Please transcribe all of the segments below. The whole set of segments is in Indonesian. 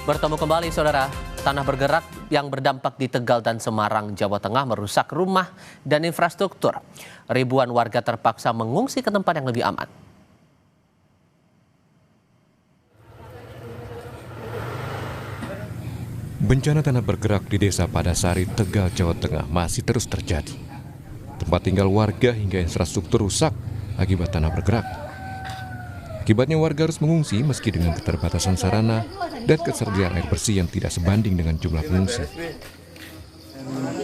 Bertemu kembali saudara, tanah bergerak yang berdampak di Tegal dan Semarang, Jawa Tengah merusak rumah dan infrastruktur. Ribuan warga terpaksa mengungsi ke tempat yang lebih aman. Bencana tanah bergerak di Desa Padasari, Tegal, Jawa Tengah masih terus terjadi. Tempat tinggal warga hingga infrastruktur rusak akibat tanah bergerak. Akibatnya warga harus mengungsi meski dengan keterbatasan sarana dan ketersediaan air bersih yang tidak sebanding dengan jumlah pengungsi.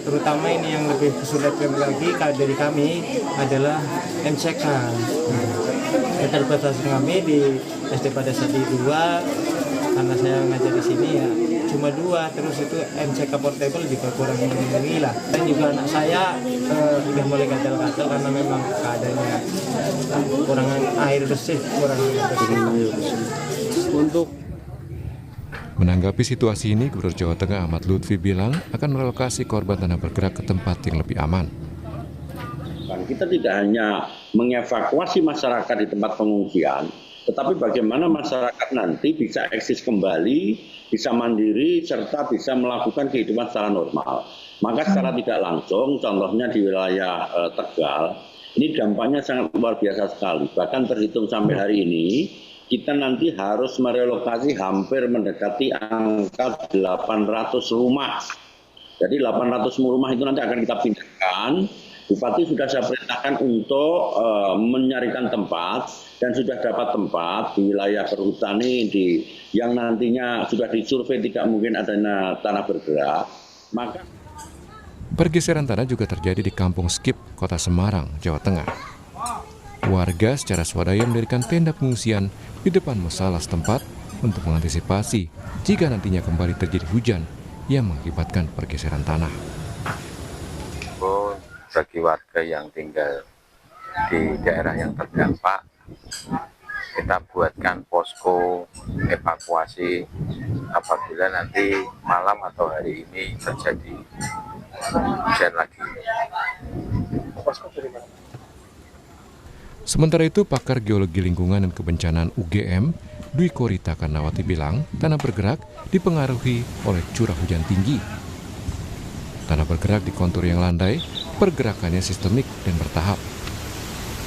Terutama ini yang lebih kesulitan lagi dari kami adalah MCK. Keterbatasan kami di SD Padasari 2, karena saya ngajar di sini ya cuma 2, terus itu MCK portable juga kurang memenuhi lah. Dan juga anak saya sudah mulai gatal-gatal karena memang keadaannya kurang air bersih, Untuk menanggapi situasi ini, Gubernur Jawa Tengah Ahmad Lutfi bilang akan merelokasi korban tanah bergerak ke tempat yang lebih aman. Kita tidak hanya mengevakuasi masyarakat di tempat pengungsian, tetapi bagaimana masyarakat nanti bisa eksis kembali, bisa mandiri, serta bisa melakukan kehidupan secara normal. Maka secara tidak langsung, contohnya di wilayah Tegal, ini dampaknya sangat luar biasa sekali. Bahkan terhitung sampai hari ini, kita nanti harus merelokasi hampir mendekati angka 800 rumah. Jadi 800 rumah itu nanti akan kita pindahkan. Bupati sudah saya perintahkan untuk mencarikan tempat dan sudah dapat tempat di wilayah perhutani yang nantinya sudah disurvei tidak mungkin adanya tanah bergerak. Maka pergeseran tanah juga terjadi di Kampung Skip, Kota Semarang, Jawa Tengah. Warga secara swadaya mendirikan tenda pengungsian di depan musala setempat untuk mengantisipasi jika nantinya kembali terjadi hujan yang mengakibatkan pergeseran tanah. Bagi warga yang tinggal di daerah yang terdampak, kita buatkan posko evakuasi apabila nanti malam atau hari ini terjadi hujan lagi. Sementara itu, pakar geologi lingkungan dan kebencanaan UGM, Dwi Korita Karnawati bilang, tanah bergerak dipengaruhi oleh curah hujan tinggi. Tanah bergerak di kontur yang landai, pergerakannya sistemik dan bertahap.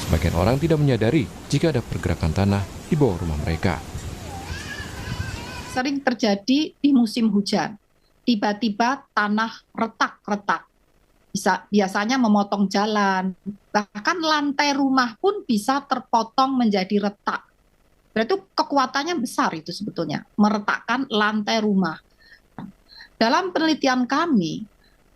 Sebagian orang tidak menyadari jika ada pergerakan tanah di bawah rumah mereka. Sering terjadi di musim hujan. Tiba-tiba tanah retak-retak. Biasanya memotong jalan. Bahkan lantai rumah pun bisa terpotong menjadi retak. Berarti kekuatannya besar itu sebetulnya. Meretakkan lantai rumah. Dalam penelitian kami,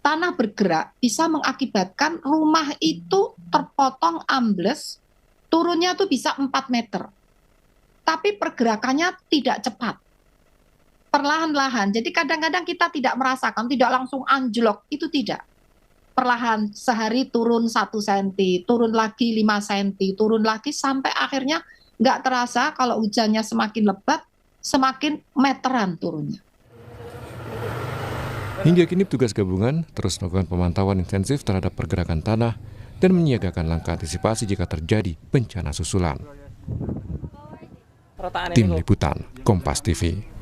tanah bergerak bisa mengakibatkan rumah itu terpotong ambles, turunnya tuh bisa 4 meter. Tapi pergerakannya tidak cepat. Perlahan-lahan. Jadi kadang-kadang kita tidak merasakan, tidak langsung anjlok, itu tidak. Perlahan, sehari turun 1 cm, turun lagi 5 cm, turun lagi sampai akhirnya nggak terasa kalau hujannya semakin lebat, semakin meteran turunnya. Hingga kini petugas gabungan terus melakukan pemantauan intensif terhadap pergerakan tanah dan menyiagakan langkah antisipasi jika terjadi bencana susulan. Tim Liputan, Kompas TV.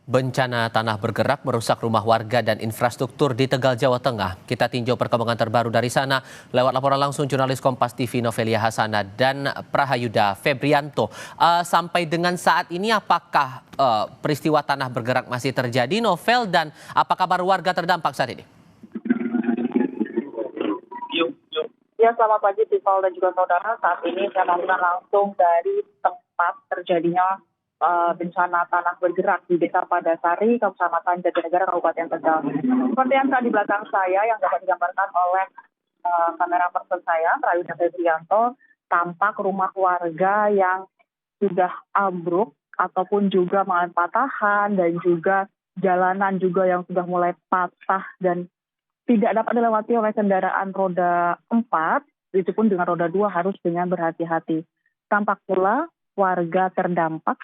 Bencana tanah bergerak merusak rumah warga dan infrastruktur di Tegal, Jawa Tengah. Kita tinjau perkembangan terbaru dari sana lewat laporan langsung jurnalis Kompas TV Novelia Hasana dan Prahayuda Febrianto. Sampai dengan saat ini apakah peristiwa tanah bergerak masih terjadi, Novel, dan apa kabar warga terdampak saat ini? Ya, selamat pagi Tifal dan juga saudara. Saat ini saya melaporkan langsung dari tempat terjadinya bencana tanah bergerak di Desa Padasari, Kecamatan Jatinegara, Kabupaten Tegal. Seperti yang ada di belakang saya yang dapat digambarkan oleh kamera person saya, Prahayuda Febrianto, tampak rumah warga yang sudah ambruk ataupun juga mengalami patahan dan juga jalanan juga yang sudah mulai patah dan tidak dapat dilewati oleh kendaraan roda 4, itu pun dengan roda 2 harus dengan berhati-hati. Tampak pula warga terdampak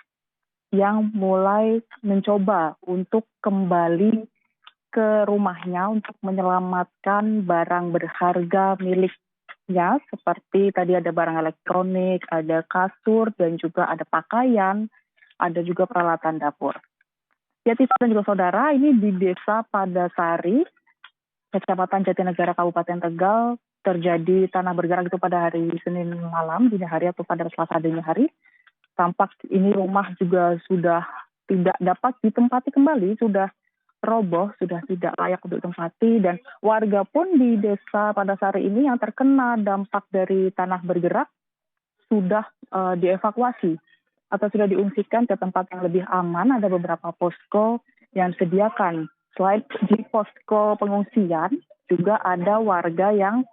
yang mulai mencoba untuk kembali ke rumahnya untuk menyelamatkan barang berharga milik ya, seperti tadi ada barang elektronik, ada kasur, dan juga ada pakaian, ada juga peralatan dapur. Ya, Tifa dan juga saudara, ini di Desa Padasari, Kecamatan Jatinegara, Kabupaten Tegal, terjadi tanah bergerak itu pada hari Senin malam, dini hari atau pada Selasa dini hari. Tampak ini rumah juga sudah tidak dapat ditempati kembali, sudah roboh, sudah tidak layak untuk ditempati, dan warga pun di Desa Padasari ini yang terkena dampak dari tanah bergerak sudah dievakuasi atau sudah diungsikan ke tempat yang lebih aman. Ada beberapa posko yang disediakan. Selain di posko pengungsian, juga ada warga yang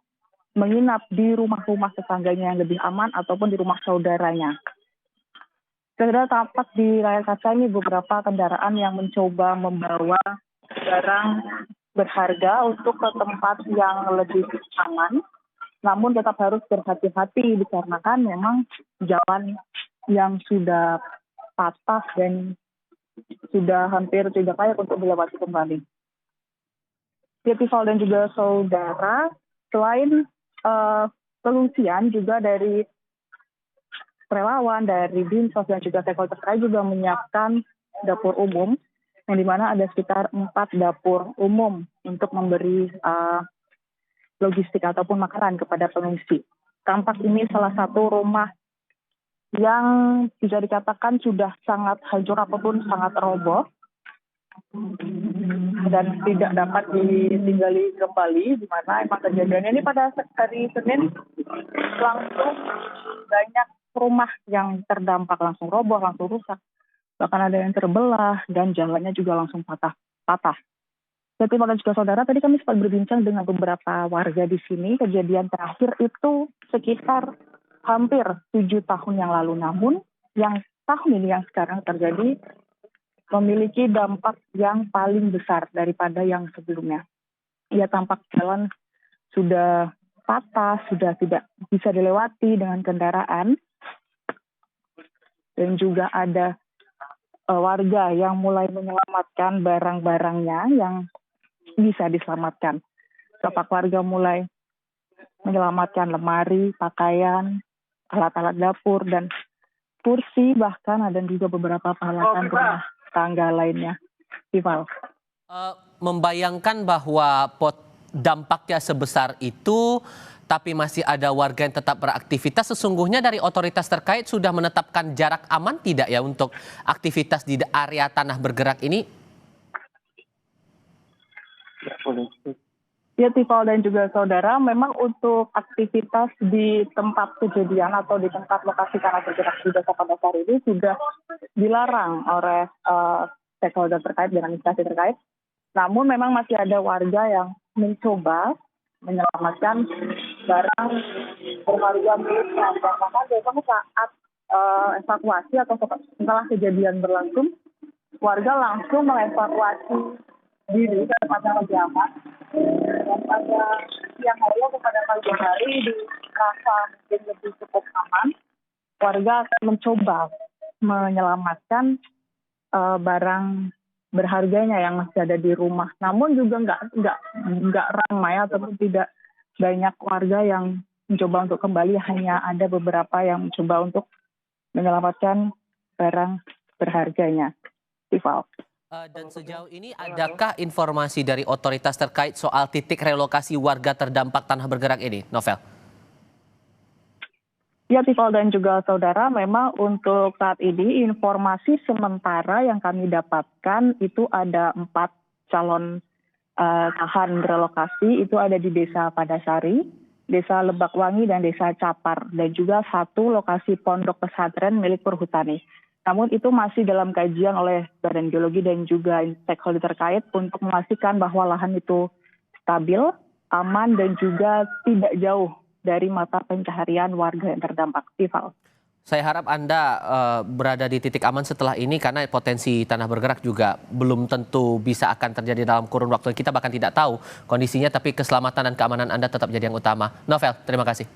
menginap di rumah-rumah tetangganya yang lebih aman ataupun di rumah saudaranya. Segera tampak di layar kaca ini beberapa kendaraan yang mencoba membawa barang berharga untuk ke tempat yang lebih aman, namun tetap harus berhati-hati dikarenakan memang jalan yang sudah patah dan sudah hampir tidak layak untuk dilewati kembali. Tival dan juga saudara, selain pengungsian juga dari relawan, dari Dinsos dan juga stakeholder terkait juga menyiapkan dapur umum, yang dimana ada sekitar 4 dapur umum untuk memberi logistik ataupun makanan kepada pengungsi. Tampak ini salah satu rumah yang bisa dikatakan sudah sangat hancur ataupun sangat roboh dan tidak dapat ditinggali kembali, di mana emang kejadiannya ini pada hari Senin langsung banyak rumah yang terdampak, langsung roboh, langsung rusak. Bahkan ada yang terbelah dan jalannya juga langsung patah. Jadi dan juga saudara, tadi kami sempat berbincang dengan beberapa warga di sini. Kejadian terakhir itu sekitar hampir 7 tahun yang lalu. Namun yang tahun ini yang sekarang terjadi memiliki dampak yang paling besar daripada yang sebelumnya. Ya, tampak jalan sudah patah, sudah tidak bisa dilewati dengan kendaraan. Dan juga ada warga yang mulai menyelamatkan barang-barangnya yang bisa diselamatkan. Tampak warga mulai menyelamatkan lemari, pakaian, alat-alat dapur, dan kursi, bahkan ada juga beberapa peralatan rumah tangga lainnya. Tival. Membayangkan bahwa dampaknya sebesar itu, tapi masih ada warga yang tetap beraktivitas. Sesungguhnya dari otoritas terkait sudah menetapkan jarak aman tidak ya untuk aktivitas di area tanah bergerak ini? Ya, Tival dan juga saudara, memang untuk aktivitas di tempat kejadian atau di tempat lokasi tanah bergerak di Desa Padasari ini sudah dilarang oleh stakeholder terkait dengan instansi terkait. Namun memang masih ada warga yang mencoba menyelamatkan barang berharga miliknya. Karena biasanya saat evakuasi atau setelah kejadian berlangsung, warga langsung mengevakuasi diri ke tempat yang lebih aman. Dan pada siang hari atau pada pagi hari dirasa mungkin lebih cukup aman, warga akan mencoba menyelamatkan barang berharganya yang masih ada di rumah. Namun juga nggak ramai ataupun tidak banyak warga yang mencoba untuk kembali, hanya ada beberapa yang mencoba untuk menyelamatkan barang berharganya. Tival. Dan sejauh ini adakah informasi dari otoritas terkait soal titik relokasi warga terdampak tanah bergerak ini, Novel? Ya, Tival dan juga saudara, memang untuk saat ini informasi sementara yang kami dapatkan itu ada 4 calon tahan relokasi, itu ada di Desa Padasari, Desa Lebakwangi, dan Desa Capar, dan juga 1 lokasi pondok pesantren milik Perhutani. Namun itu masih dalam kajian oleh Badan Geologi dan juga stakeholder terkait untuk memastikan bahwa lahan itu stabil, aman, dan juga tidak jauh dari mata pencaharian warga yang terdampak. Tival. Saya harap Anda berada di titik aman setelah ini, karena potensi tanah bergerak juga belum tentu bisa akan terjadi dalam kurun waktu. Kita bahkan tidak tahu kondisinya, tapi keselamatan dan keamanan Anda tetap jadi yang utama. Novel, terima kasih.